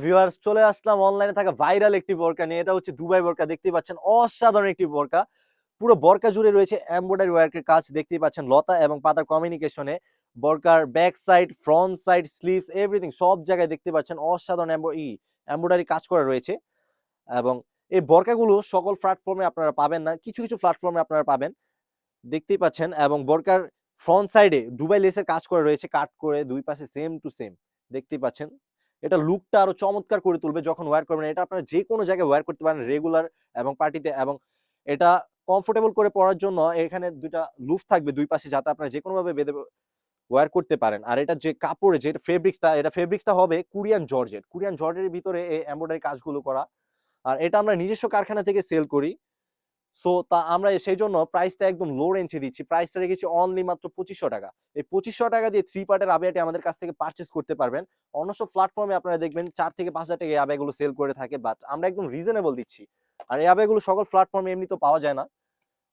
Viewers, চলে আসলাম অনলাইনে থাকা ভাইরাল একটি বোরকা নিয়ে। এটা হচ্ছে দুবাই বোরকা। দেখতেই পাচ্ছেন অসাধারণ একটি বোরকা। পুরো বোরকা জুড়ে রয়েছে এমব্রয়ডারি ওয়ার্কের কাজ। দেখতেই পাচ্ছেন লতা এবং পাতার কমিউনিকেশনে বোরকার back side, front side, sleeves everything সব জায়গায় দেখতে পাচ্ছেন অসাধারণ এমব্রয়ডারি কাজ করা রয়েছে। এবং এই বোরকাগুলো সকল প্ল্যাটফর্মে আপনারা পাবেন না, কিছু কিছু প্ল্যাটফর্মে আপনারা পাবেন। দেখতেই পাচ্ছেন এবং বোরকার ফ্রন্ট সাইডে দুবাই লেসের কাজ করা রয়েছে, কাট করে দুই পাশে সেম টু সেম। দেখতেই পাচ্ছেন এটা লুকটা আরো চমৎকার করে তুলবে যখন ওয়্যার করবেন। এটা আপনারা যে কোনো জায়গায় ওয়্যার করতে পারেন, রেগুলার এবং পার্টিতে। এবং এটা কমফোর্টেবল করে পরার জন্য এখানে দুইটা লুফ থাকবে দুই পাশে, যাতে আপনারা যে কোনো ভাবে বেঁধে ওয়্যার করতে পারেন। আর এটা যে কাপড়ে যে ফেব্রিক্সটা হবে কোরিয়ান জর্জেট। কোরিয়ান জর্জেটের ভিতরে এই এমব্রয়ডারি কাজগুলো করা। আর এটা আমরা নিজস্ব কারখানা থেকে সেল করি। সো তা আমরা সেইজন্য প্রাইসটা একদম লো রেঞ্জে দিচ্ছি। প্রাইসটা রেখেছি অনলি মাত্র ৳২৫০০। এই ৳২৫০০ দিয়ে 3 পার্টের আবায়াটি আমাদের কাছ থেকে পারচেজ করতে পারবেন। অন্য সব প্ল্যাটফর্মে আপনারা দেখবেন ৳৪,০০০ থেকে ৳৫,০০০ এই আবায়াগুলো সেল করে থাকে। বাট আমরা একদম রিজনেবল দিচ্ছি। আর এই আবায়াগুলো সকল প্ল্যাটফর্মে এমনিতেও পাওয়া যায় না।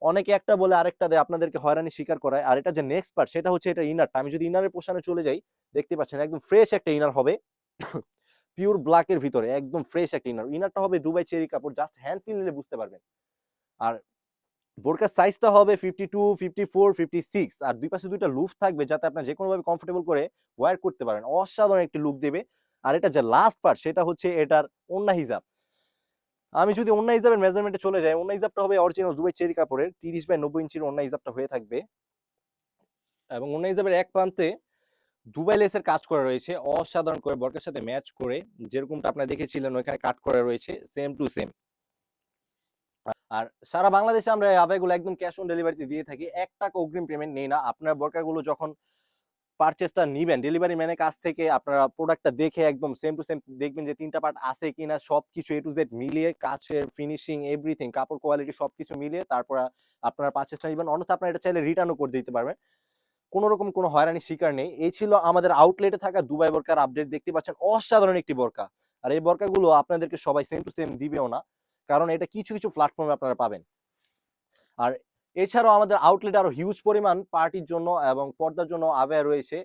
অনেকে একটা বলে আরেকটা দেয়, আপনাদেরকে হয়রানির শিকার করায়। আর এটা যে নেক্সট পার্ট সেটা হচ্ছে এটার ইনারটা। আমি যদি ইনারের পোরশনে চলে যাই, দেখতে পাচ্ছেন একদম ফ্রেশ একটা ইনার হবে। পিওর ব্ল্যাক এর ভিতরে একদম ফ্রেশ একটা ইনার। ইনারটা হবে দুবাই চেরি কাপড়। জাস্ট হ্যান্ড ফিল নিলে বুঝতে পারবেন। আর বোরকার সাইজটা হবে 52, 54, 56 আর দুই পাশে দুইটা লুফ থাকবে, যাতে আপনারা যেকোনোভাবে কমফোর্টেবল করে ওয়্যার করতে পারেন। অসাধারণ একটি লুক দেবে। আর এটা যে লাস্ট পার্ট সেটা হচ্ছে এটার ওড়না হিজাব। আমি যদি ওড়না হিজাবের মেজারমেন্টে চলে যাই, ওড়না হিজাবটা হবে অরিজিনাল দুবাই চেরি কাপড়ের 30/90 ইঞ্চির ওড়না হিজাবটা হয়ে থাকবে। এবং ওড়না হিজাবের এক প্রান্তে দুবাই লেসের কাজ করা রয়েছে অসাধারণ করে, বোরকার সাথে ম্যাচ করে। যেরকমটা আপনারা দেখেছিলেন ওইখানে কাট করা রয়েছে সেম টু সেম। আর সারা বাংলাদেশে আমরা এই আবাইগুলো একদম ক্যাশ অন ডেলিভারিতে দিয়ে থাকি। ৳১ অগ্রিম পেমেন্ট নেই না। আপনার বোরকাগুলো যখন পারচেজটা নিবেন ডেলিভারি ম্যানের কাছ থেকে, আপনারা প্রোডাক্টটা দেখে একদম সেম টু সেম দেখবেন যে ৩ টা পার্ট আছে কিনা, সবকিছু A to Z মিলিয়ে কাচের ফিনিশিং এভরিথিং, কাপড় কোয়ালিটি সবকিছু মিলিয়ে তারপর আপনারা পারচেজটা নিবেন। অন্যথা আপনারা এটা চাইলে রিটার্নও করে দিতে পারবেন। কোনো রকম কোনো হয়রানির শিকার নেই। এই ছিল আমাদের আউটলেটে থাকা দুবাই বোরকার আপডেট। দেখতে পাচ্ছেন অসাধারণ একটি বোরকা। আর এই বোরকাগুলো আপনাদেরকে সবাই সেম টু সেম দিবেও না। কারণ এটা কিছু কিছু প্ল্যাটফর্মে আপনারা পাবেন। আর এছাড়াও আমাদের আউটলেটে আরো হিউজ পরিমাণ পার্টির জন্য এবং পর্দার জন্য আবায়া রয়েছে।